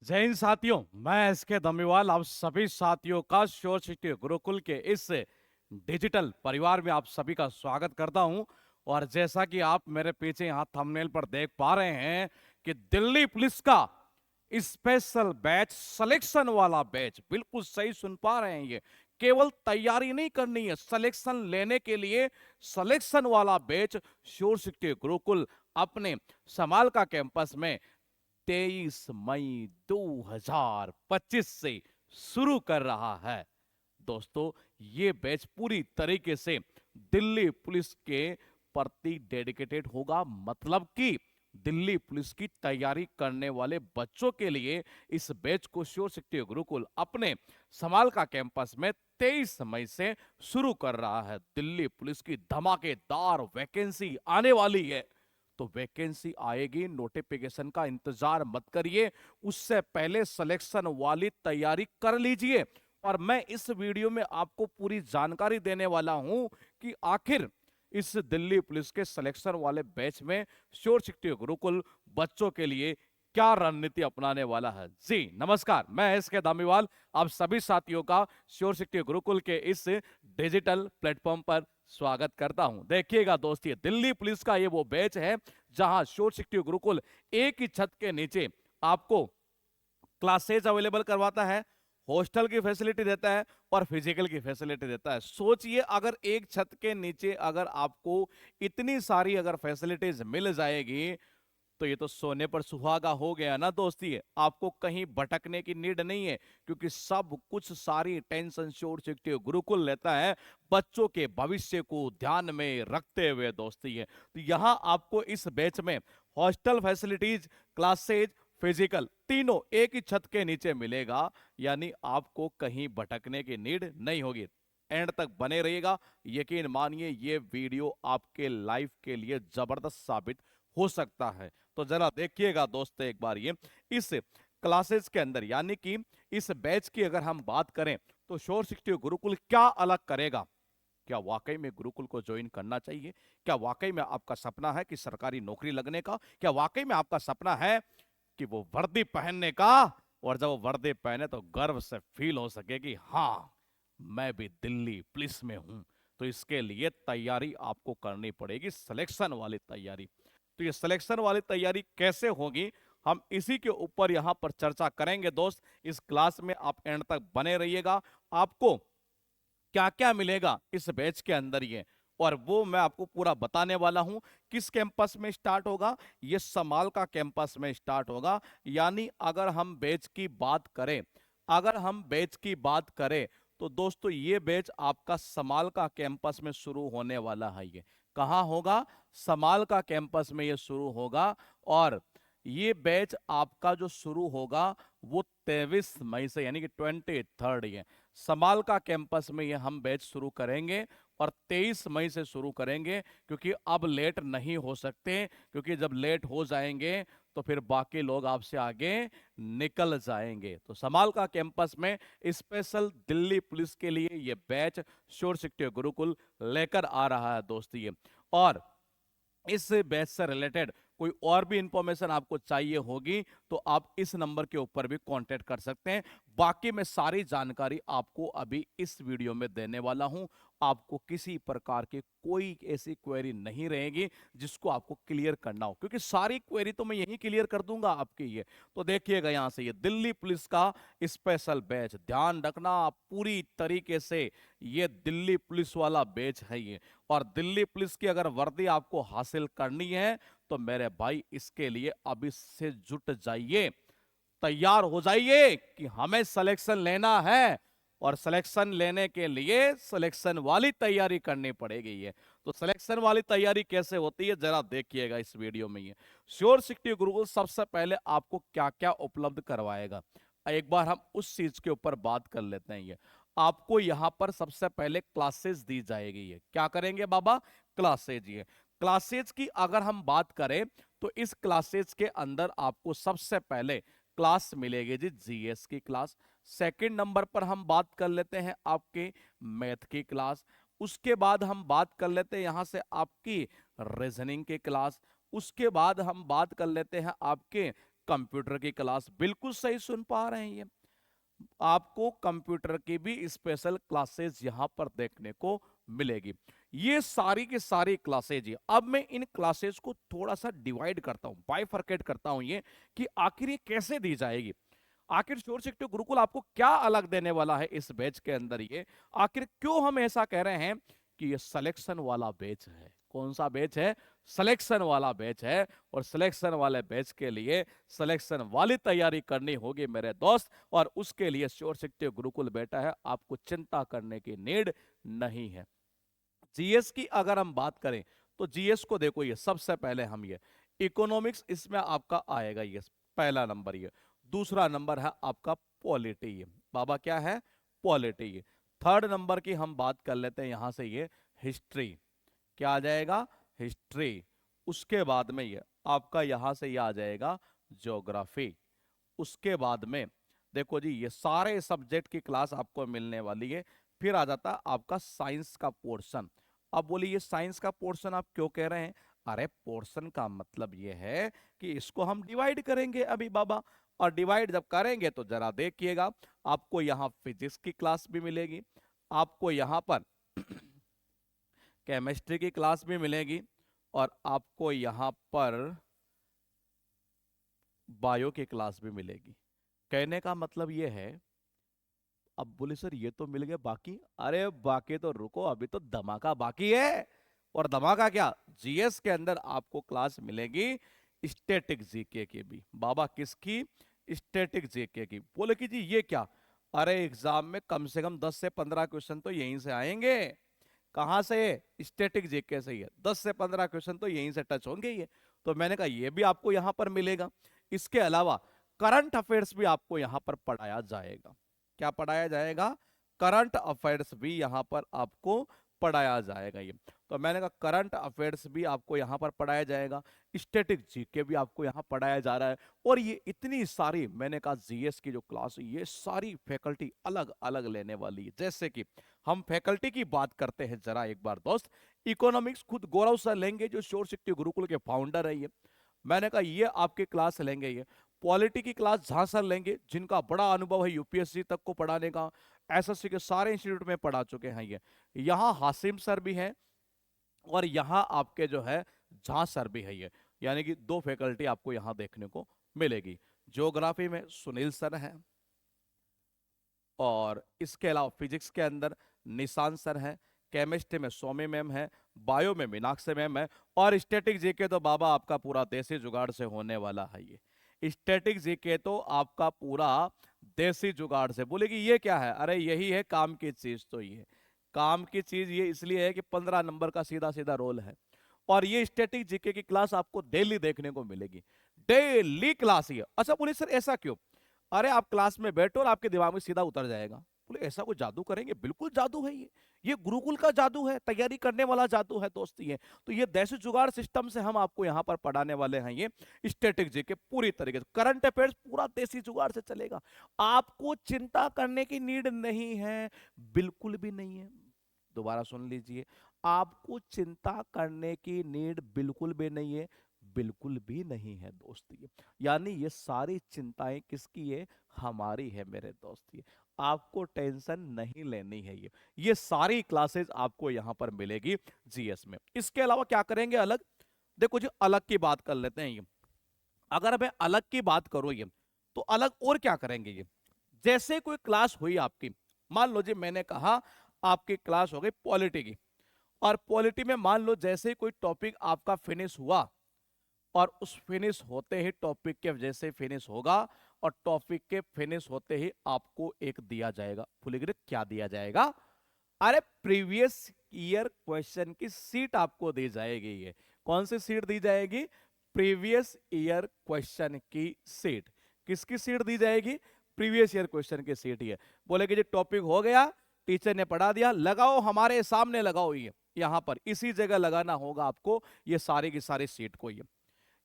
जय हिंद साथियों, मैं एसके दमीवाल आप सभी साथियों का शोर सिटी गुरुकुल के इस डिजिटल परिवार में आप सभी का स्वागत करता हूं। और जैसा कि आप मेरे पीछे यहां थंबनेल पर देख पा रहे हैं कि दिल्ली पुलिस का स्पेशल बैच, सिलेक्शन वाला बैच, बिल्कुल सही सुन पा रहे हैं। ये केवल तैयारी नहीं करनी है, सिलेक्शन लेने के लिए सिलेक्शन वाला बैच शोर सिटी गुरुकुल अपने समाल का कैंपस में 23 मई 2025 से शुरू कर रहा है। दोस्तों, ये बैच पूरी तरीके से दिल्ली पुलिस के प्रति डेडिकेटेड होगा। मतलब कि दिल्ली पुलिस की तैयारी करने वाले बच्चों के लिए इस बैच को श्योर शक्ति गुरुकुल अपने समाल का कैंपस में 23 मई से शुरू कर रहा है। दिल्ली पुलिस की धमाकेदार वैकेंसी आने वाली है, तो वैकेंसी आएगी, नोटिफिकेशन का इंतजार मत करिए, उससे पहले सिलेक्शन वाली तैयारी कर लीजिए। और मैं इस वीडियो में आपको पूरी जानकारी देने वाला हूं कि आखिर इस दिल्ली पुलिस के सिलेक्शन वाले बैच में श्योर शक्ति गुरुकुल बच्चों के लिए क्या रणनीति अपनाने वाला है। जी नमस्कार, मैं एस के दामीवाल आप सभी साथियों का श्योर शक्ति गुरुकुल के इस डिजिटल प्लेटफॉर्म पर स्वागत करता हूं। देखिएगा दोस्तों, दिल्ली पुलिस का ये वो बैच है जहां श्योर शक्ति गुरुकुल एक ही छत के नीचे आपको क्लासेज अवेलेबल करवाता है, हॉस्टल की फैसिलिटी देता है और फिजिकल की फैसिलिटी देता है। सोचिए, अगर एक छत के नीचे अगर आपको इतनी सारी अगर फैसिलिटीज मिल जाएगी तो ये तो सोने पर सुहागा हो गया ना दोस्ती। आपको कहीं भटकने की नीड नहीं है, क्योंकि सब कुछ सारी टेंशन श्योर शक्ति गुरुकुल लेता है बच्चों के भविष्य को ध्यान में रखते हुए दोस्ती है। तो यहाँ आपको इस बैच में हॉस्टल फैसिलिटीज, क्लासेज, फिजिकल तीनों एक ही छत के नीचे मिलेगा। यानी आपको कहीं भटकने की नीड नहीं होगी। एंड तक बने रहिएगा, यकीन मानिए ये वीडियो आपके लाइफ के लिए जबरदस्त साबित हो सकता है। तो जरा देखिएगा दोस्तों एक बार ये इस क्लासेस के अंदर, यानी कि इस बैच की अगर हम बात करें तो श्योर सिक्सटी गुरुकुल क्या अलग करेगा। क्या वाकई में गुरुकुल को ज्वाइन करना चाहिए? क्या वाकई में आपका सपना है कि सरकारी नौकरी लगने का? क्या वाकई में आपका सपना है कि वो वर्दी पहनने का, और जब वो वर्दी पहने तो गर्व से फील हो सके कि हाँ, मैं भी दिल्ली पुलिस में हूं? तो इसके लिए तैयारी आपको करनी पड़ेगी, सिलेक्शन वाली तैयारी। तो ये सिलेक्शन वाली तैयारी कैसे होगी, हम इसी के ऊपर यहां पर चर्चा करेंगे दोस्त। इस क्लास में आप एंड तक बने रहिएगा। आपको क्या क्या मिलेगा इस बैच के अंदर ये, और वो मैं आपको पूरा बताने वाला हूं। किस कैंपस में स्टार्ट होगा? ये समाल का कैंपस में स्टार्ट होगा। यानी अगर हम बैच की बात करें, अगर हम बैच की बात करें तो दोस्तों ये बैच आपका समाल का कैंपस में शुरू होने वाला है। ये कहाँ होगा? समाल का कैंपस में ये शुरू होगा। और ये बैच आपका जो शुरू होगा वो 23 मई से, यानी कि 23 ये समाल का कैंपस में ये हम बैच शुरू करेंगे। और 23 मई से शुरू करेंगे, क्योंकि अब लेट नहीं हो सकते, क्योंकि जब लेट हो जाएंगे तो फिर बाकी लोग आपसे आगे निकल जाएंगे। तो समाल का कैंपस में स्पेशल दिल्ली पुलिस के लिए ये बैच श्योर सिक्योर गुरुकुल लेकर आ रहा है दोस्ती। और इस बैच से रिलेटेड कोई और भी इंफॉर्मेशन आपको चाहिए होगी तो आप इस नंबर के ऊपर भी कांटेक्ट कर सकते हैं। बाकी मैं सारी जानकारी आपको अभी इस वीडियो में देने वाला हूं। आपको किसी प्रकार की कोई ऐसी क्वेरी नहीं रहेगी जिसको आपको क्लियर करना हो, क्योंकि सारी क्वेरी तो मैं यही क्लियर कर दूंगा आपकी। ये तो देखिएगा, यहां से ये दिल्ली पुलिस का स्पेशल बैच, ध्यान रखना आप पूरी तरीके से, ये दिल्ली पुलिस वाला बैच है ये। और दिल्ली पुलिस की अगर वर्दी आपको हासिल करनी है तो मेरे भाई इसके लिए अभी से जुट जाइए, तैयार हो जाइए कि हमें सिलेक्शन लेना है। और सिलेक्शन लेने के लिए सिलेक्शन वाली तैयारी करनी पड़ेगी ये। तो सिलेक्शन वाली तैयारी कैसे होती है जरा देखिएगा इस वीडियो में। ये श्योर सिक्योर गुरुकुल सबसे पहले आपको क्या क्या उपलब्ध करवाएगा, एक बार हम उस चीज के ऊपर बात कर लेते हैं। ये आपको यहां पर सबसे पहले क्लासेस दी जाएगी। ये क्या करेंगे बाबा? क्लासेज। ये क्लासेज की अगर हम बात करें तो इस क्लासेज के अंदर आपको सबसे पहले क्लास मिलेगी जी जीएस की क्लास। सेकंड नंबर पर हम बात कर लेते हैं आपके मैथ की क्लास। उसके बाद हम बात कर लेते हैं यहां से आपकी रीजनिंग की क्लास। उसके बाद हम बात कर लेते हैं आपके कंप्यूटर की क्लास, बिल्कुल सही सुन पा रहे हैं ये। आपको कंप्यूटर की भी स्पेशल क्लासेस यहां पर देखने को मिलेगी। ये सारी की सारी क्लासेज है। अब मैं इन क्लासेस को थोड़ा सा डिवाइड करता हूं, बाइफरकेट करता हूं ये, कि आखिर ये कैसे दी जाएगी। आखिर शोर शिक्षक गुरुकुल आपको क्या अलग देने वाला है इस बैच के अंदर, ये आखिर क्यों हम ऐसा कह रहे हैं कि ये सिलेक्शन वाला बैच है। कौन सा बैच है? सिलेक्शन वाला बैच है। और सिलेक्शन वाले बैच के लिए सिलेक्शन वाली तैयारी करनी होगी मेरे दोस्त, और उसके लिए शोर शिक्षक गुरुकुल बैठा है, आपको चिंता करने की नीड नहीं है। जीएस की अगर हम बात करें तो जीएस को देखो, ये सबसे पहले हम ये इकोनॉमिक्स इसमें आपका आएगा, ये पहला नंबर। ये दूसरा नंबर है आपका पॉलिटी, ये बाबा क्या है? पॉलिटी। ये थर्ड नंबर की हम बात कर लेते हैं यहां से, ये हिस्ट्री। क्या आ जाएगा? हिस्ट्री। उसके बाद में ये आपका यहां से ये आ जाएगा ज्योग्राफी। उसके बाद में देखो जी, ये सारे सब्जेक्ट की क्लास आपको मिलने वाली है। फिर आ जाता है आपका साइंस का पोर्शन। अब बोलिए ये साइंस का पोर्शन आप क्यों कह रहे हैं? अरे पोर्शन का मतलब ये है कि इसको हम डिवाइड करेंगे अभी बाबा, और डिवाइड जब करेंगे तो जरा देखिएगा, आपको यहाँ फिजिक्स की क्लास भी मिलेगी, आपको यहाँ पर केमिस्ट्री की क्लास भी मिलेगी, और आपको यहाँ पर बायो की क्लास भी मिलेगी। कहने का मतलब ये है, अब बोले सर ये तो मिल गए, बाकी? अरे बाकी तो रुको, अभी तो धमाका बाकी है। और धमाका क्या? जीएस के अंदर आपको क्लास मिलेगी स्टैटिक जीके की भी। बाबा किसकी? स्टैटिक जीके की। बोले कि जी ये क्या? अरे एग्जाम में कम से कम 10 से 15 क्वेश्चन तो यहीं से आएंगे। कहां से? स्टैटिक जीके से ही है। 10 से 15 क्वेश्चन तो यहीं से टच होंगे ये। तो मैंने कहा ये भी आपको यहां पर मिलेगा। इसके अलावा करंट अफेयर्स भी आपको यहां पर पढ़ाया जाएगा। क्या पढ़ाया जाएगा? करंट अफेयर्स भी यहां पर आपको पढ़ाया जाएगा ये। तो मैंने कहा करंट अफेयर्स भी आपको यहां पर पढ़ाया जाएगा, स्टैटिक जीके भी आपको यहां पढ़ाया जा रहा है। और ये इतनी सारी, मैंने कहा जीएस की जो क्लास है ये सारी फैकल्टी अलग अलग लेने वाली है। जैसे कि हम फैकल्टी की बात करते हैं जरा एक बार दोस्त, इकोनॉमिक्स खुद गौरव सर लेंगे, जो शोर शिक्षक गुरुकुल के फाउंडर है ये। मैंने कहा ये आपके क्लास लेंगे। ये पॉलिटी की क्लास झा सर लेंगे, जिनका बड़ा अनुभव है यूपीएससी तक को पढ़ाने का, एसएससी के सारे इंस्टीट्यूट में पढ़ा चुके हैं ये। यहाँ हासिम सर भी हैं, और यहाँ आपके जो है झा सर भी है ये। यानी कि दो फैकल्टी आपको यहाँ देखने को मिलेगी। ज्योग्राफी में सुनील सर हैं, और इसके अलावा फिजिक्स के अंदर निशांत सर हैं, केमिस्ट्री में सौम्य मैम है, बायो में मीनाक्षी मैम है, और स्टैटिक जीके तो बाबा आपका पूरा देसी जुगाड़ से होने वाला है ये। स्टैटिक जीके तो आपका पूरा देसी जुगाड़ से। बोलेगी ये क्या है? अरे यही है काम की चीज। तो ये काम की चीज ये इसलिए है कि 15 नंबर का सीधा सीधा रोल है। और ये स्टैटिक जीके की क्लास आपको डेली देखने को मिलेगी, डेली क्लास ही है। अच्छा बोले सर ऐसा क्यों? अरे आप क्लास में बैठो और आपके दिमाग में सीधा उतर जाएगा। बोले ऐसा कोई जादू करेंगे? बिल्कुल जादू है ये गुरुकुल का जादू है, तैयारी करने वाला जादू है दोस्त ये। तो ये देसी जुगाड़ सिस्टम से हम आपको यहाँ पर पढ़ाने वाले हैं ये स्टैटिक जीके पूरी तरीके से। करंट अफेयर्स पूरा देसी जुगाड़ से चलेगा, आपको चिंता करने की नीड नहीं है, बिल्कुल भी नहीं है। दोबारा सुन लीजिए, आपको चिंता करने की नीड बिल्कुल भी नहीं है, बिल्कुल भी नहीं है दोस्त ये। यानी ये सारी चिंताएं किसकी है? हमारी है मेरे दोस्त ये। आपको टेंशन नहीं लेनी है ये सारी क्लासेस आपको यहां पर मिलेगी जीएस में। इसके अलावा क्या करेंगे अलग? देखो जी अलग की बात कर लेते हैं ये। अगर मैं अलग की बात करूं ये, तो अलग और क्या करेंगे ये? जैसे कोई क्लास हुई आपकी, मान लो जी मैंने कहा आपकी क्लास हो गई पॉलिटी की, और पॉलिटी में मान लो जैसे ही कोई टॉपिक आपका फिनिश हुआ, और उस फिनिश होते ही टॉपिक के जैसे फिनिश होगा, और टॉपिक के फिनिश होते ही आपको एक दिया जाएगा। फुलग्रित क्या दिया जाएगा? अरे प्रीवियस ईयर क्वेश्चन की सीट आपको दी जाएगी। ये कौन सी सीट दी जाएगी? प्रीवियस ईयर क्वेश्चन की सीट। किसकी सीट दी जाएगी? प्रीवियस ईयर क्वेश्चन की सीट। ये बोले कि जी टॉपिक हो गया, टीचर ने पढ़ा दिया, लगाओ हमारे सामने लगाओ, ये यहां पर इसी जगह लगाना होगा आपको ये सारी की सारी सीट को। ये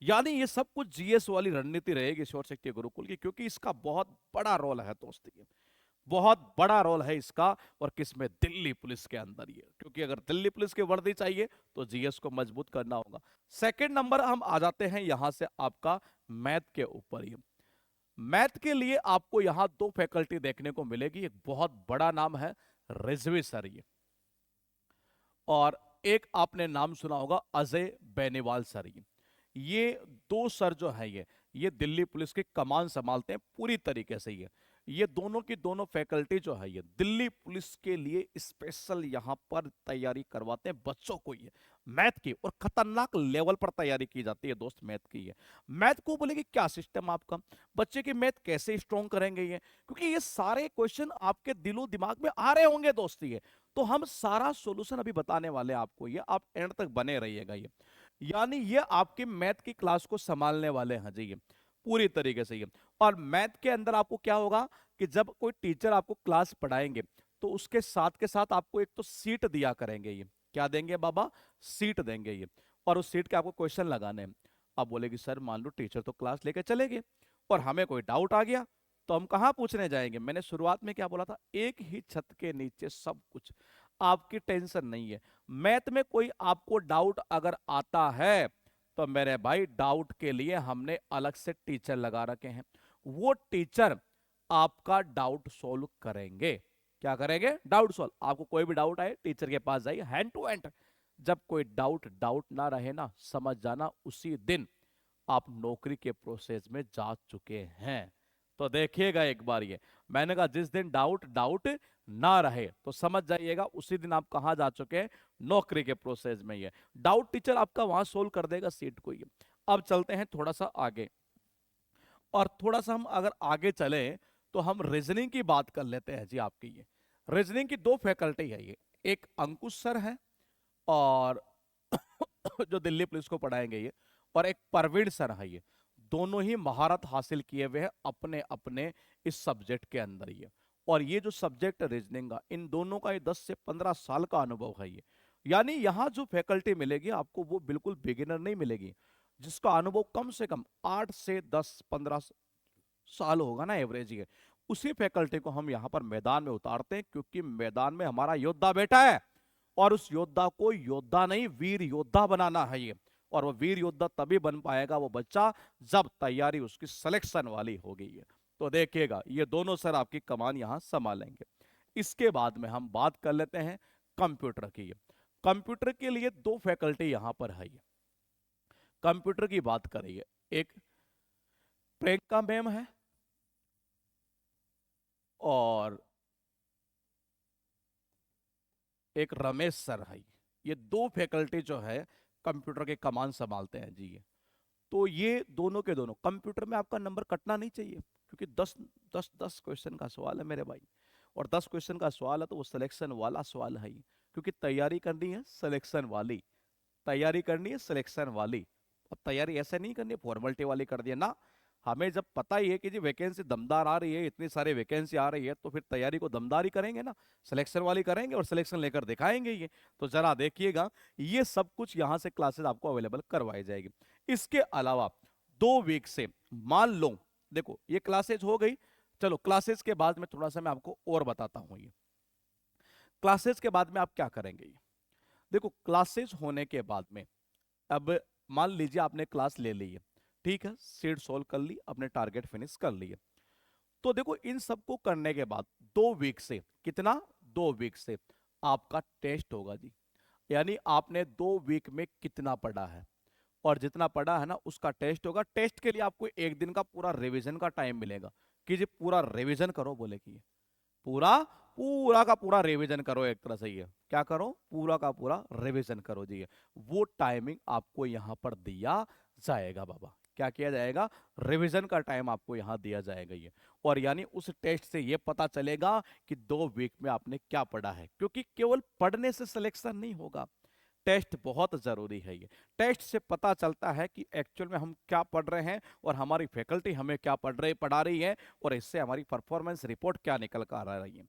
यानी ये सब कुछ जीएस वाली रणनीति रहेगी शोर शक्ति गुरुकुल की, क्योंकि इसका बहुत बड़ा रोल है दोस्त, ये बहुत बड़ा रोल है इसका। और किसमें? दिल्ली पुलिस के अंदर ये, क्योंकि अगर दिल्ली पुलिस की वर्दी चाहिए तो जीएस को मजबूत करना होगा। सेकंड नंबर हम आ जाते हैं यहां से आपका मैथ के ऊपर ही। मैथ के लिए आपको यहां दो फैकल्टी देखने को मिलेगी, एक बहुत बड़ा नाम है रिजवी सर ये, और एक आपने नाम सुना होगा अजय बेनीवाल सर ये दो सर जो है ये दिल्ली पुलिस की कमान संभालते हैं पूरी तरीके से। ये दोनों की दोनों फैकल्टी जो है ये दिल्ली पुलिस के लिए स्पेशल यहां पर तैयारी करवाते हैं बच्चों को, ये मैथ की, और खतरनाक लेवल पर तैयारी की जाती है दोस्त मैथ की। ये मैथ को बोलेगी क्या सिस्टम आपका, बच्चे की मैथ कैसे स्ट्रॉन्ग करेंगे ये, क्योंकि ये सारे क्वेश्चन आपके दिलो दिमाग में आ रहे होंगे दोस्त ये, तो हम सारा सॉल्यूशन अभी बताने वाले हैं आपको, ये आप एंड तक बने रहिएगा ये। यानी ये आपके मैथ की क्लास को संभालने वाले हैं जी ये पूरी तरीके से ये। और मैथ के अंदर आपको क्या होगा कि जब कोई टीचर आपको क्लास पढ़ाएंगे तो उसके साथ के साथ आपको एक तो सीट दिया करेंगे ये, क्या देंगे बाबा, सीट देंगे ये, और उस सीट के आपको क्वेश्चन लगाने हैं। अब बोलेगी सर मान लो टीचर तो क्लास लेके चले गए और हमें कोई डाउट आ गया तो हम कहाँ पूछने जाएंगे। मैंने शुरुआत में क्या बोला था, एक ही छत के नीचे सब कुछ, आपकी टेंशन नहीं है। मैथ में कोई आपको डाउट अगर आता है तो मेरे भाई डाउट के लिए हमने अलग से टीचर लगा रखे हैं, वो टीचर आपका डाउट सोल्व करेंगे। क्या करेंगे, डाउट सोल्व। आपको कोई भी डाउट आए टीचर के पास जाइए हैंड टू हैंड। जब कोई डाउट ना रहे ना, समझ जाना उसी दिन आप नौकरी के प्रोसेस में जा चुके हैं। तो देखिएगा एक बार ये, मैंने कहा जिस दिन डाउट ना रहे तो समझ जाइएगा उसी दिन आप कहां जा चुके हैं, नौकरी के प्रोसेस में। ये डाउट टीचर आपका वहां सोल्व कर देगा सीट को ये। अब चलते हैं थोड़ा सा आगे, और थोड़ा सा हम अगर आगे चले तो हम रीजनिंग की बात कर लेते हैं जी आपकी। ये रीजनिंग की दो फैकल्टी है ये, एक अंकुश सर है और जो दिल्ली पुलिस को पढ़ाएंगे ये, और एक परवीन सर है ये। दोनों ही महारत हासिल किए हुए हैं अपने अपने इस सब्जेक्ट के अंदर ये। और ये जो सब्जेक्ट रीजनिंग का, इन दोनों का ये 10 से 15 साल का अनुभव है ये। यानी यहाँ जो फैकल्टी मिलेगी आपको वो बिल्कुल बिगिनर नहीं मिलेगी, जिसका अनुभव कम से कम 8 से 10-15 साल होगा ना एवरेज ये। उसी फैकल्टी को हम यहाँ पर मैदान में उतारते हैं, क्योंकि मैदान में हमारा योद्धा बैठा है और उस योद्धा को योद्धा नहीं वीर योद्धा बनाना है ये। और वो वीर योद्धा तभी बन पाएगा वो बच्चा जब तैयारी उसकी सिलेक्शन वाली होगी ये। तो देखिएगा ये दोनों सर आपकी कमान यहां संभालेंगे। इसके बाद में हम बात कर लेते हैं कंप्यूटर की। कंप्यूटर के लिए दो फैकल्टी यहां पर है ये। कंप्यूटर की बात करिए, एक प्रियंका मैम है और एक रमेश सर है। ये दो फैकल्टी जो है कंप्यूटर के कमान संभालते हैं जी ये। तो ये दोनों के दोनों, कंप्यूटर में आपका नंबर कटना नहीं चाहिए, क्योंकि 10 क्वेश्चन का सवाल है मेरे भाई, और 10 क्वेश्चन का सवाल है तो वो सिलेक्शन वाला सवाल है ये। क्योंकि तैयारी करनी है सिलेक्शन वाली, तैयारी करनी है सिलेक्शन वाली। अब तैयारी ऐसे नहीं करनी फॉर्मेलिटी वाली कर दिया ना। हमें जब पता ही है कि जी वैकेंसी दमदार आ रही है, इतनी सारी वैकेंसी आ रही है, तो फिर तैयारी को दमदार ही करेंगे ना, सिलेक्शन वाली करेंगे और सिलेक्शन लेकर दिखाएंगे ये। तो जरा देखिएगा ये सब कुछ यहाँ से क्लासेस आपको अवेलेबल करवाई जाएगी। इसके अलावा 2 वीक से, मान लो देखो ये क्लासेज हो गई, चलो क्लासेस के बाद में थोड़ा सा मैं आपको और बताता हूँ ये। क्लासेस के बाद में आप क्या करेंगे ये देखो, क्लासेस होने के बाद में अब मान लीजिए आपने क्लास ले ली है, ठीक है, सीट सोल्व कर ली, अपने टारगेट फिनिश कर लिए। तो देखो इन सबको करने के बाद 2 वीक से, कितना, 2 वीक से आपका टेस्ट होगा जी। यानी आपने 2 वीक में कितना पढ़ा है, और जितना पढ़ा है ना उसका टेस्ट होगा। टेस्ट के लिए आपको एक दिन का पूरा रिवीजन का टाइम मिलेगा कि जी पूरा रिवीजन करो, बोले कि पूरा पूरा का पूरा रिवीजन करो, एक तरह से ये क्या करो, पूरा का पूरा रिवीजन करो जी। वो टाइमिंग आपको यहां पर दिया जाएगा बाबा, क्या किया जाएगा, रिवीजन का टाइम आपको यहां दिया जाएगा ये। और यानी उस टेस्ट से ये पता चलेगा कि 2 वीक में आपने क्या पढ़ा है, क्योंकि केवल पढ़ने से सिलेक्शन नहीं होगा, टेस्ट बहुत जरूरी है ये। टेस्ट से पता चलता है कि एक्चुअल में हम क्या पढ़ रहे हैं और हमारी फैकल्टी हमें क्या पढ़ा रही है, और इससे हमारी परफॉर्मेंस रिपोर्ट क्या निकल कर आ रही है।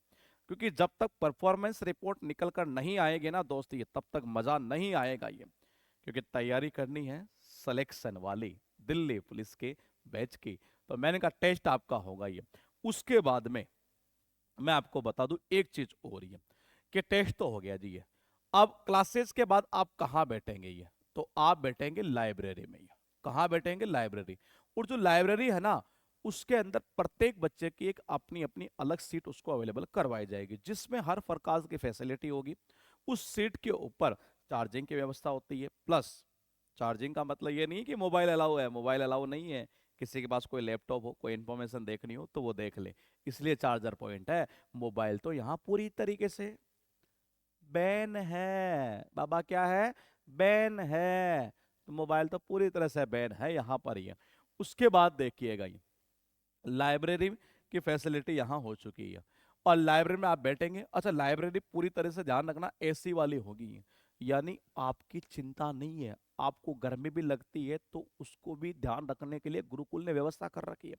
क्योंकि जब तक परफॉर्मेंस रिपोर्ट निकल कर नहीं आएगी ना दोस्त ये, तब तक मजा नहीं आएगा ये। क्योंकि तैयारी करनी है सिलेक्शन वाली दिल्ली पुलिस के बैच की। तो मैंने कहा टेस्ट आपका होगा ये। उसके बाद में मैं आपको बता दूं एक चीज और ये, कि टेस्ट तो हो गया जी ये। अब क्लासेस के बाद आप कहाँ बैठेंगे ये, तो आप बैठेंगे लाइब्रेरी में ये। कहाँ बैठेंगे, लाइब्रेरी। और जो लाइब्रेरी है ना, उसके अंदर प्रत्येक बच्चे की एक अपनी अपनी अलग सीट उसको अवेलेबल करवाई जाएगी, जिसमें हर प्रकार की फैसिलिटी होगी। उस सीट के ऊपर चार्जिंग की व्यवस्था होती है। प्लस चार्जिंग का मतलब ये नहीं कि मोबाइल अलाउ है, मोबाइल अलाउ नहीं है। किसी के पास कोई लैपटॉप हो, कोई इंफॉर्मेशन देखनी हो तो वो देख ले, इसलिए चार्जर पॉइंट है। मोबाइल तो यहाँ पूरी तरीके से बैन है बाबा। क्या है? बैन है। तो मोबाइल तो पूरी तरह से बैन है यहाँ पर ही है। उसके बाद देखिएगा, ये लाइब्रेरी की फैसिलिटी यहाँ हो चुकी है। और लाइब्रेरी में आप बैठेंगे, अच्छा लाइब्रेरी पूरी तरह से ध्यान रखना एसी वाली होगी, यानी आपकी चिंता नहीं है। आपको गर्मी भी लगती है तो उसको भी ध्यान रखने के लिए गुरुकुल ने व्यवस्था कर रखी है।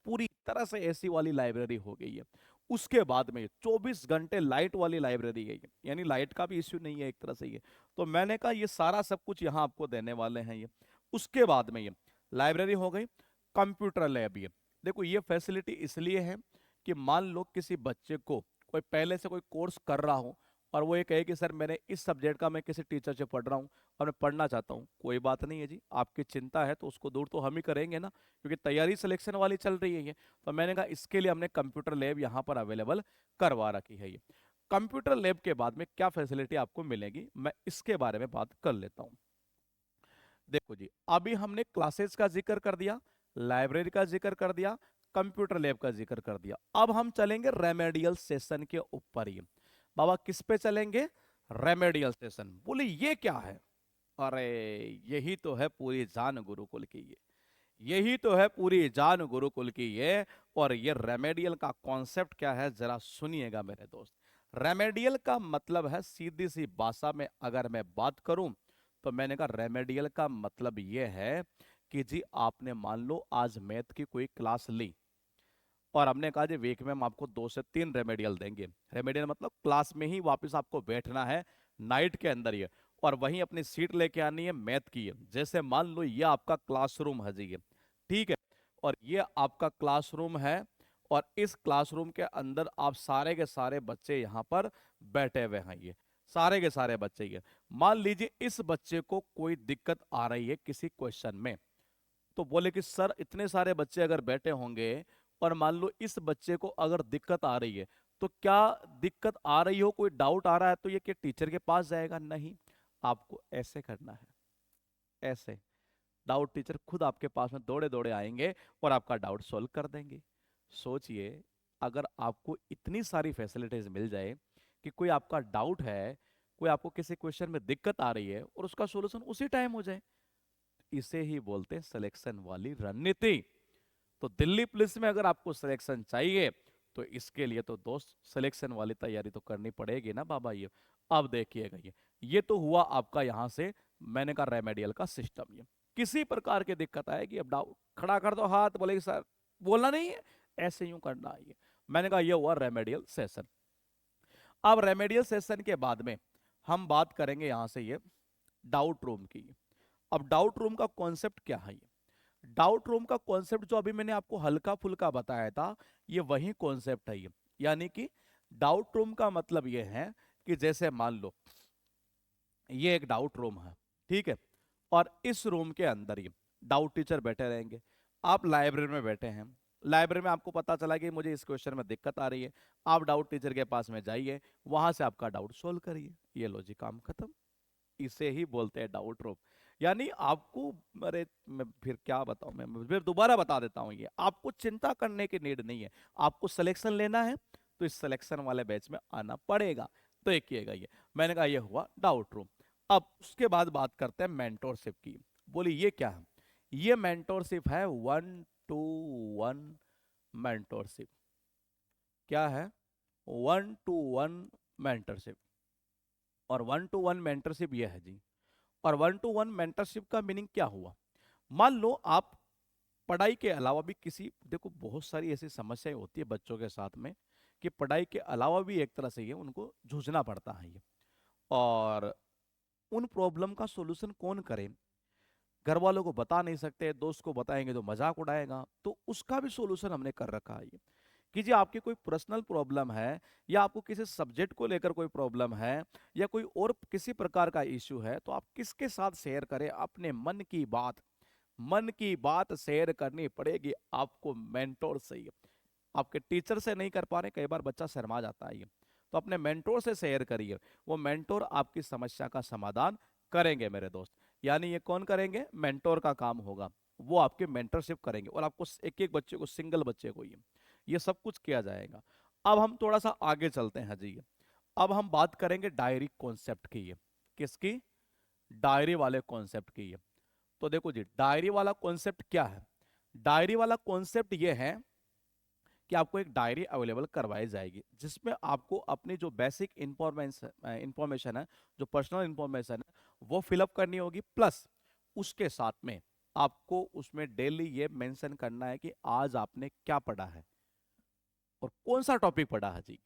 पूरी तरह से एसी वाली लाइब्रेरी हो गई है। उसके बाद में 24 घंटे लाइट वाली लाइब्रेरी है ये, यानी लाइट का भी इश्यू नहीं है एक तरह से ये। तो मैंने कहा ये सारा सब कुछ यहाँ आपको देने वाले हैं ये। उसके बाद में ये लाइब्रेरी हो गई, कंप्यूटर लैब ये। देखो ये फैसिलिटी इसलिए है कि मान लो किसी बच्चे को कोई पहले से कोई कोर्स कर रहा हो और वो ये कहे कि सर मैंने इस सब्जेक्ट का मैं किसी टीचर से पढ़ रहा हूँ और मैं पढ़ना चाहता हूँ, कोई बात नहीं है जी, आपकी चिंता है तो उसको दूर तो हम ही करेंगे ना, क्योंकि तैयारी सिलेक्शन वाली चल रही है ये। तो मैंने कहा इसके लिए हमने कंप्यूटर लैब यहाँ पर अवेलेबल करवा रखी है ये। कंप्यूटर लैब के बाद में क्या फैसिलिटी आपको मिलेगी, मैं इसके बारे में बात कर लेता हूँ। देखो जी, अभी हमने क्लासेस का जिक्र कर दिया, लाइब्रेरी का जिक्र कर दिया, कंप्यूटर लैब का जिक्र कर दिया। अब हम चलेंगे रेमेडियल सेशन के ऊपर ही। बाबा किस पे चलेंगे? Remedial session. बोले ये क्या है? अरे यही तो है पूरी जान गुरुकुल की ये, यही तो है पूरी जान गुरुकुल की ये। और ये रेमेडियल का कॉन्सेप्ट क्या है जरा सुनिएगा मेरे दोस्त। रेमेडियल का मतलब है, सीधी सी भाषा में अगर मैं बात करूं तो मैंने कहा रेमेडियल का मतलब ये है कि जी आपने मान लो आज मैथ की कोई क्लास ली और हमने कहा जी वीक में हम आपको 2 से 3 रेमेडियल देंगे। रेमेडियल मतलब क्लास में ही वापस आपको बैठना है नाइट के अंदर ये, और वहीं अपनी सीट लेके आनी है मैथ की है। जैसे मान लो ये आपका क्लासरूम है जी ये, ठीक है, और ये आपका क्लासरूम है, और इस क्लासरूम के अंदर आप सारे के सारे बच्चे यहाँ पर बैठे हुए हैं ये, सारे के सारे बच्चे ये। मान लीजिए इस बच्चे को कोई दिक्कत आ रही है किसी क्वेश्चन में, तो बोले कि सर इतने सारे बच्चे अगर बैठे होंगे और मान लो इस बच्चे को अगर दिक्कत आ रही है, तो क्या दिक्कत आ रही हो, कोई डाउट आ रहा है तो ये क्या टीचर के पास जाएगा? नहीं, आपको ऐसे करना है, ऐसे डाउट टीचर खुद आपके पास में दौड़े दौड़े आएंगे और आपका डाउट सॉल्व कर देंगे। सोचिए अगर आपको इतनी सारी फैसिलिटीज मिल जाए कि कोई आपका डाउट है, कोई आपको किसी क्वेश्चन में दिक्कत आ रही है और उसका सॉल्यूशन उसी टाइम हो जाए, इसे ही बोलते हैं सिलेक्शन वाली रणनीति। तो दिल्ली पुलिस में अगर आपको सिलेक्शन चाहिए तो इसके लिए तो दोस्त सिलेक्शन वाली तैयारी तो करनी पड़ेगी ना बाबा ये। अब देखिएगा ये तो हुआ आपका यहां से, मैंने कहा रेमेडियल का सिस्टम ये। किसी प्रकार की दिक्कत आएगी, अब डाउट खड़ा कर दो हाथ, बोले सर बोलना नहीं है, ऐसे यूं करना है ये। मैंने कहा ये हुआ रेमेडियल सेशन। अब रेमेडियल सेशन के बाद में हम बात करेंगे यहां से ये डाउट रूम की। अब डाउट रूम का कॉन्सेप्ट क्या है ये? डाउट रूम का कॉन्सेप्ट जो अभी मैंने आपको हल्का फुल्का बताया था, ये वही कॉन्सेप्ट है ये। यानी कि डाउट रूम का मतलब ये है कि जैसे मान लो ये एक डाउट रूम है, ठीक है, और इस रूम के अंदर ये डाउट टीचर बैठे रहेंगे। आप लाइब्रेरी में बैठे हैं, लाइब्रेरी में आपको पता चला कि मुझे इस क्वेश्चन में दिक्कत आ रही है, आप डाउट टीचर के पास में जाइए, वहां से आपका डाउट सोल्व करिए, ये लो जी काम खत्म। इसे ही बोलते हैं डाउट रूम। यानी आपको, अरे मैं फिर क्या बताऊं, मैं फिर दोबारा बता देता हूं, ये आपको चिंता करने की नीड नहीं है। आपको सिलेक्शन लेना है तो इस सिलेक्शन वाले बैच में आना पड़ेगा। तो देखिएगा ये, मैंने कहा ये हुआ डाउट रूम। अब उसके बाद बात करते हैं मेंटोरशिप की। बोली ये क्या है? ये मेंटोरशिप है 1-to-1 मेंटोरशिप। क्या है? 1-to-1 mentorship. और 1-to-1 मेंटरशिप ये है जी। और 1-to-1 मेंटरशिप का मीनिंग क्या हुआ? मान लो आप पढ़ाई के अलावा भी किसी, देखो बहुत सारी ऐसी समस्याएं होती है बच्चों के साथ में कि पढ़ाई के अलावा भी एक तरह से ये उनको जूझना पड़ता है ये। और उन प्रॉब्लम का सॉल्यूशन कौन करे? घर वालों को बता नहीं सकते, दोस्त को बताएंगे तो मजाक उड़ाएगा, तो उसका भी सॉल्यूशन हमने कर रखा है ये। कि जी आपकी कोई पर्सनल प्रॉब्लम है, या आपको किसी सब्जेक्ट को लेकर कोई प्रॉब्लम है, या कोई और किसी प्रकार का इश्यू है, तो आप किसके साथ शेयर करें अपने मन की बात, मन की बात शेयर करनी पड़ेगी आपको मेंटोर से ही। आपके टीचर से नहीं कर पा रहे, कई बार बच्चा शर्मा जाता है ये, तो अपने मेंटोर से शेयर करिए। वो मेंटोर आपकी समस्या का समाधान करेंगे मेरे दोस्त। यानी ये कौन करेंगे? मेंटोर का काम होगा। वो आपके मेंटरशिप करेंगे और आपको एक एक बच्चे को, सिंगल बच्चे को ये सब कुछ किया जाएगा। अब हम थोड़ा सा आगे चलते हैं जी। अब हम बात करेंगे डायरी कॉन्सेप्ट की। ये किसकी? डायरी वाले कॉन्सेप्ट की। ये तो देखो जी, डायरी वाला कॉन्सेप्ट क्या है? डायरी वाला कॉन्सेप्ट ये है कि आपको एक डायरी अवेलेबल करवाई जाएगी जिसमें आपको अपनी जो बेसिक इंफॉर्मेशन है, जो पर्सनल इंफॉर्मेशन है, वो फिलअप करनी होगी। प्लस उसके साथ में आपको उसमें डेली ये मेंशन करना है कि आज आपने क्या पढ़ा है और कौन सा टॉपिक पढ़ा है जी।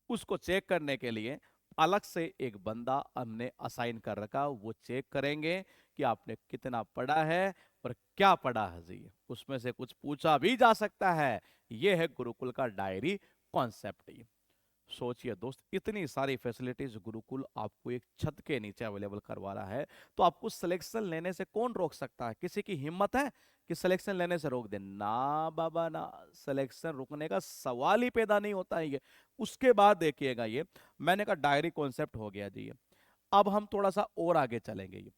उसको चेक करने के लिए अलग से एक बंदा हमने असाइन कर रखा, वो चेक करेंगे कि आपने कितना पढ़ा है और क्या पढ़ा है जी। उसमें से कुछ पूछा भी जा सकता है। ये है गुरुकुल का डायरी कॉन्सेप्ट। सोचिए दोस्त, इतनी सारी फैसिलिटीज गुरुकुल आपको एक छत के नीचे अवेलेबल करवा रहा है, तो आपको सिलेक्शन लेने से कौन रोक सकता है? किसी की हिम्मत है कि सिलेक्शन लेने से रोक दे? ना बाबा ना, सिलेक्शन रुकने का सवाल ही पैदा नहीं होता है ये। उसके बाद देखिएगा, ये मैंने कहा डायरी कॉन्सेप्ट हो गया जी। ये अब हम थोड़ा सा और आगे चलेंगे ये,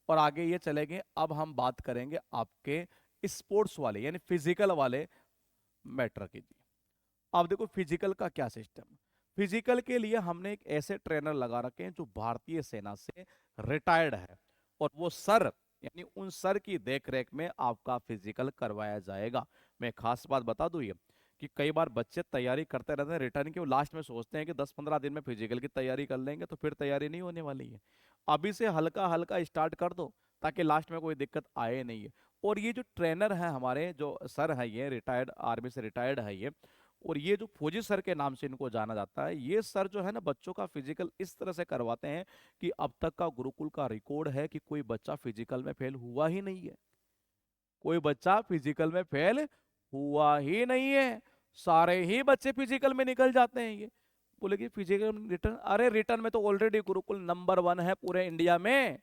और आगे ये चलेंगे। अब हम बात करेंगे आपके स्पोर्ट्स वाले यानी फिजिकल वाले मैटर की जी। अब देखो फिजिकल का क्या सिस्टम। फिजिकल के लिए हमने एक ऐसे ट्रेनर लगा रखे हैं जो भारतीय सेना से रिटायर्ड है, और वो सर, यानी उन सर की देखरेख में आपका फिजिकल करवाया जाएगा। मैं खास बात बता दूं ये, कि कई बार बच्चे तैयारी करते रहते हैं रिटर्न की, वो लास्ट में सोचते हैं कि 10-15 दिन में फिजिकल की तैयारी कर लेंगे तो फिर तैयारी नहीं होने वाली है। अभी से हल्का हल्का स्टार्ट कर दो ताकि लास्ट में कोई दिक्कत आए नहीं है। और ये जो ट्रेनर है हमारे, जो सर है, ये रिटायर्ड आर्मी से रिटायर्ड है ये, और ये जो फौजी सर के नाम से इनको जाना जाता है, ये सर जो है ना बच्चों का फिजिकल इस तरह से करवाते हैं कि अब तक का गुरुकुल का रिकॉर्ड है कि कोई बच्चा फिजिकल में फेल हुआ ही नहीं है। कोई बच्चा फिजिकल में फेल हुआ ही नहीं है। सारे ही बच्चे फिजिकल में निकल जाते हैं ये। बोले कि फिजिकल रिटर्न, अरे रिटर्न में तो ऑलरेडी गुरुकुल नंबर 1 है पूरे इंडिया में।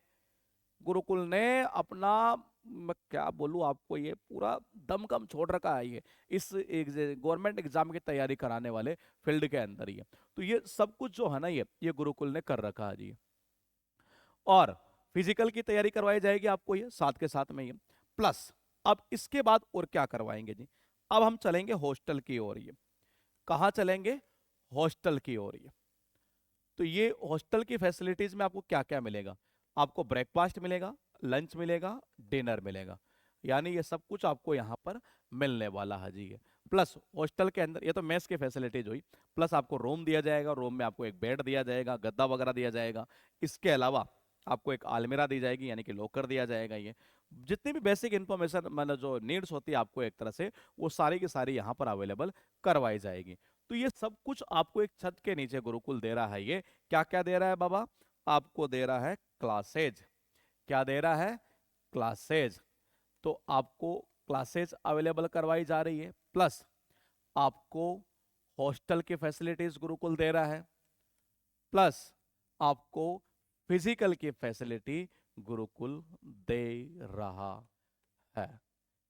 गुरुकुल ने अपना, मैं क्या बोलूं आपको, ये पूरा दमखम छोड़ रखा है ये इस गवर्नमेंट एग्जाम की तैयारी कराने वाले फील्ड के अंदर ही है। तो ये सब कुछ जो है ना, ये गुरुकुल ने कर रखा है जी। और फिजिकल की तैयारी करवाई जाएगी आपको ये साथ के साथ में ये। प्लस अब इसके बाद और क्या करवाएंगे जी? अब हम चलेंगे हॉस्टल की ओर। ये कहाँ चलेंगे? हॉस्टल की ओर। ये तो ये हॉस्टल की फैसिलिटीज में आपको क्या क्या मिलेगा? आपको ब्रेकफास्ट मिलेगा, लंच मिलेगा, डिनर मिलेगा। यानी ये सब कुछ आपको यहाँ पर मिलने वाला है जी। प्लस हॉस्टल के अंदर ये तो मेस की फैसिलिटीज हुई, प्लस आपको रूम दिया जाएगा। रूम में आपको एक बेड दिया जाएगा, गद्दा वगैरह दिया जाएगा। इसके अलावा आपको एक अलमीरा दी जाएगी, यानी कि लॉकर दिया जाएगा। ये जितनी भी बेसिक इंफॉर्मेशन, मतलब जो नीड्स होती है आपको एक तरह से, वो सारी की सारी यहाँ पर अवेलेबल करवाई जाएगी। तो ये सब कुछ आपको एक छत के नीचे गुरुकुल दे रहा है। ये क्या क्या दे रहा है बाबा? आपको दे रहा है क्लासेज। क्या दे रहा है? क्लासेज। तो आपको क्लासेज अवेलेबल करवाई जा रही है। प्लस आपको हॉस्टल की फैसिलिटीज गुरुकुल दे रहा है। प्लस आपको फिजिकल की फैसिलिटी गुरुकुल दे रहा है।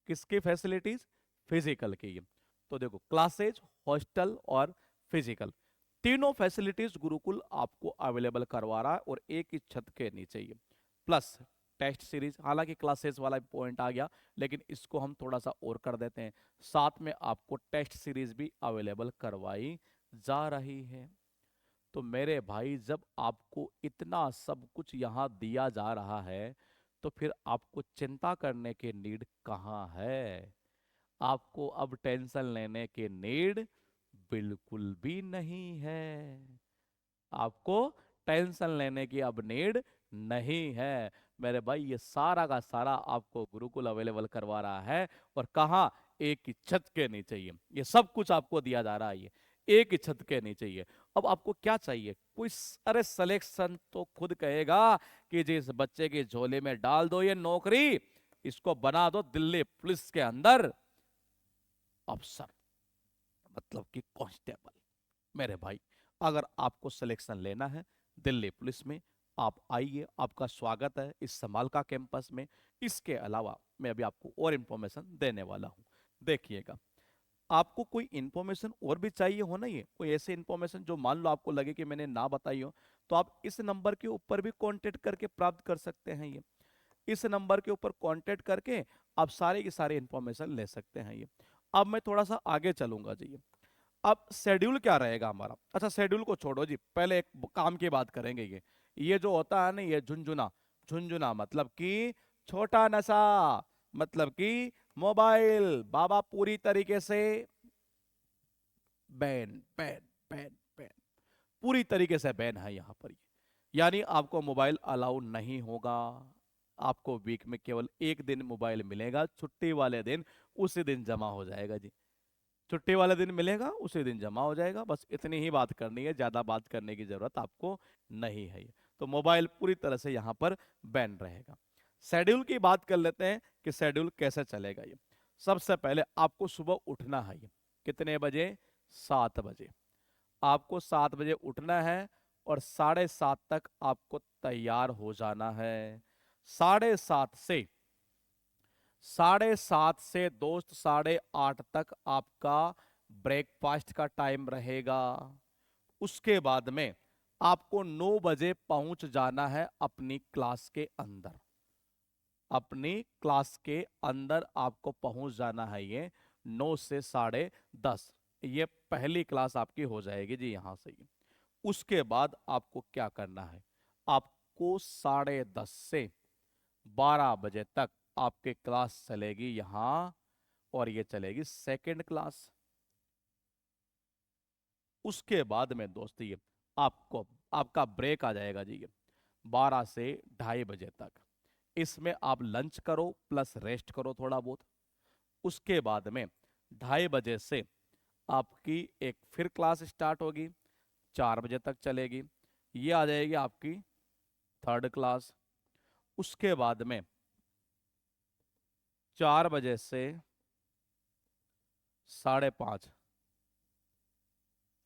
किसकी फैसिलिटीज? फिजिकल की। तो देखो, क्लासेज, हॉस्टल और फिजिकल, तीनों फैसिलिटीज गुरुकुल आपको अवेलेबल करवा रहा है, और एक ही छत के नीचे ही। प्लस टेस्ट सीरीज, हालांकि क्लासेस वाला पॉइंट आ गया, लेकिन इसको हम थोड़ा सा और कर देते हैं। साथ में आपको टेस्ट सीरीज भी अवेलेबल करवाई जा रही है। तो मेरे भाई, जब आपको इतना सब कुछ यहाँ दिया जा रहा है, तो फिर आपको चिंता करने की नीड कहाँ है? आपको अब टेंशन लेने की नीड बिल्कुल भी नहीं है। आपको टेंशन लेने की अब नीड नहीं है मेरे भाई। ये सारा का सारा आपको गुरुकुल अवेलेबल करवा रहा है, और कहाँ? एक ही छत के नीचे ही ये सब कुछ आपको दिया जा रहा है। ये एक ही छत के नीचे ही है। अब आपको क्या चाहिए? कोई अरे सिलेक्शन तो खुद कहेगा कि जिस बच्चे के झोले में डाल दो ये नौकरी, इसको बना दो दिल्ली पुलिस के अंदर अफसर, मतलब कि कांस्टेबल। मेरे भाई, अगर आपको सिलेक्शन लेना है दिल्ली पुलिस में, आप आइए, आपका स्वागत है इस समालका कैंपस में। इसके अलावा मैं अभी आपको और इन्फॉर्मेशन देने वाला हूँ। देखिएगा, आपको कोई इन्फॉर्मेशन और भी चाहिए हो ना, ये कोई ऐसी इन्फॉर्मेशन जो मान लो आपको लगे कि मैंने ना बताई हो, तो आप इस नंबर के ऊपर भी कांटेक्ट करके प्राप्त कर सकते हैं। ये इस नंबर के ऊपर कांटेक्ट करके आप सारे की सारी इन्फॉर्मेशन ले सकते हैं। ये अब मैं थोड़ा सा आगे चलूंगा जी। अब शेड्यूल क्या रहेगा हमारा? अच्छा, शेड्यूल को छोड़ो जी, पहले एक काम की बात करेंगे। ये जो होता है ना, ये झुंझुना, झुंझुना मतलब कि छोटा नशा, मतलब कि मोबाइल बाबा पूरी तरीके से बैन बैन बैन बैन, पूरी तरीके से बैन है यहाँ पर। यानी आपको मोबाइल अलाउ नहीं होगा। आपको वीक में केवल एक दिन मोबाइल मिलेगा, छुट्टी वाले दिन, उसी दिन जमा हो जाएगा जी। छुट्टी वाले दिन मिलेगा, उसी दिन जमा हो जाएगा। बस इतनी ही बात करनी है, ज्यादा बात करने की जरूरत आपको नहीं है। तो मोबाइल पूरी तरह से यहाँ पर बैन रहेगा। शेड्यूल की बात कर लेते हैं कि शेड्यूल कैसे चलेगा। ये सबसे पहले आपको सुबह उठना है। ये कितने बजे? 7 बजे। आपको 7 बजे उठना है और 7:30 तक आपको तैयार हो जाना है। 7:30 से 7:30 से दोस्त 8:30 तक आपका ब्रेकफास्ट का टाइम रहेगा। उसके बाद में आपको 9 बजे पहुंच जाना है अपनी क्लास के अंदर। अपनी क्लास के अंदर आपको पहुंच जाना है। ये 9 से 10:30, ये पहली क्लास आपकी हो जाएगी जी यहां से। उसके बाद आपको क्या करना है? आपको 10:30 से 12 बजे तक आपके क्लास चलेगी यहां, और ये चलेगी सेकंड क्लास। उसके बाद में दोस्त ये आपको आपका ब्रेक आ जाएगा जी, ये 12 से 2:30 बजे तक। इसमें आप लंच करो प्लस रेस्ट करो थोड़ा बहुत। उसके बाद में 2:30 बजे से आपकी एक फिर क्लास स्टार्ट होगी, 4 बजे तक चलेगी। ये आ जाएगी आपकी थर्ड क्लास। उसके बाद में 4 बजे से 5:30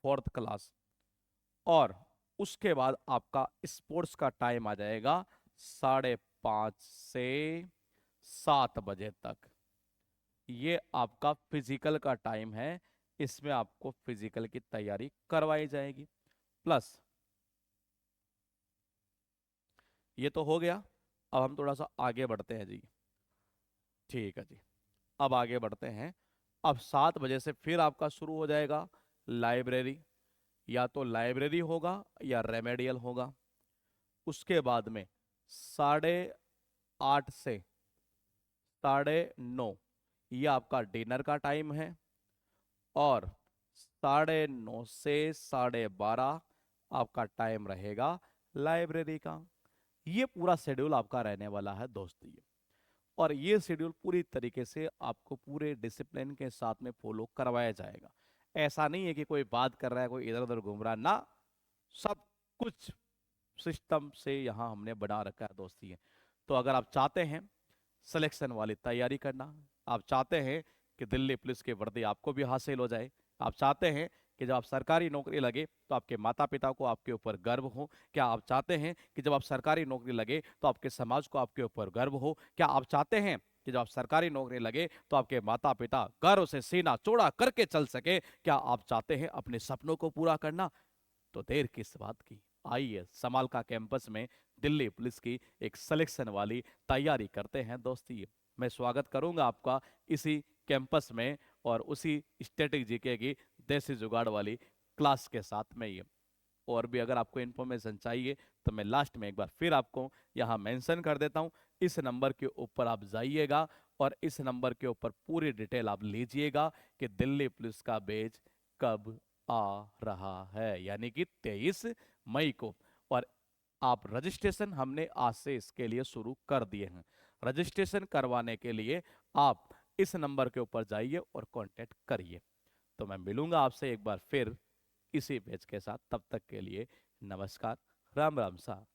फोर्थ क्लास। और उसके बाद आपका स्पोर्ट्स का टाइम आ जाएगा 5:30 से 7 बजे तक। ये आपका फिजिकल का टाइम है। इसमें आपको फिजिकल की तैयारी करवाई जाएगी। प्लस ये तो हो गया। अब हम थोड़ा सा आगे बढ़ते हैं जी। ठीक है जी, अब आगे बढ़ते हैं। अब 7 बजे से फिर आपका शुरू हो जाएगा लाइब्रेरी। या तो लाइब्रेरी होगा या रेमेडियल होगा। उसके बाद में 8:30 से 9:30 ये आपका डिनर का टाइम है। और 9:30 से 12:30 आपका टाइम रहेगा लाइब्रेरी का। ये पूरा शेड्यूल आपका रहने वाला है दोस्त। ये और ये शेड्यूल पूरी तरीके से आपको पूरे डिसिप्लिन के साथ में फॉलो करवाया जाएगा। ऐसा नहीं है कि कोई बात कर रहा है, कोई इधर उधर घूम रहा है ना। सब कुछ सिस्टम से यहाँ हमने बना रखा है दोस्त। ये तो अगर आप चाहते हैं सिलेक्शन वाली तैयारी करना, आप चाहते हैं कि दिल्ली पुलिस की वर्दी आपको भी हासिल हो जाए, आप चाहते हैं कि जब आप सरकारी नौकरी लगे तो आपके माता पिता को आपके ऊपर गर्व हो, क्या आप चाहते हैं कि जब आप सरकारी नौकरी लगे तो आपके समाज को आपके ऊपर गर्व हो, क्या आप चाहते हैं कि जब आप सरकारी नौकरी लगे तो आपके माता पिता गर्व से सीना चौड़ा करके चल सके, क्या आप चाहते हैं अपने सपनों को पूरा करना? तो देर किस बात की, आइए समालका कैंपस में दिल्ली पुलिस की एक सिलेक्शन वाली तैयारी करते हैं दोस्ती। मैं स्वागत करूंगा आपका इसी कैंपस में और उसी स्टैटिक जीके की देसी जुगाड़ वाली क्लास के साथ में। ये और भी अगर आपको इन्फॉर्मेशन चाहिए तो मैं लास्ट में एक बार फिर आपको यहाँ मेंशन कर देता हूँ। इस नंबर के ऊपर आप जाइएगा और इस नंबर के ऊपर पूरी डिटेल आप लीजिएगा कि दिल्ली पुलिस का बैच कब आ रहा है, यानी कि 23 मई को। और आप रजिस्ट्रेशन हमने आज से इसके लिए शुरू कर दिए हैं। रजिस्ट्रेशन करवाने के लिए आप इस नंबर के ऊपर जाइए और कांटेक्ट करिए। तो मैं मिलूंगा आपसे एक बार फिर इसी पेज के साथ। तब तक के लिए नमस्कार, राम राम सा।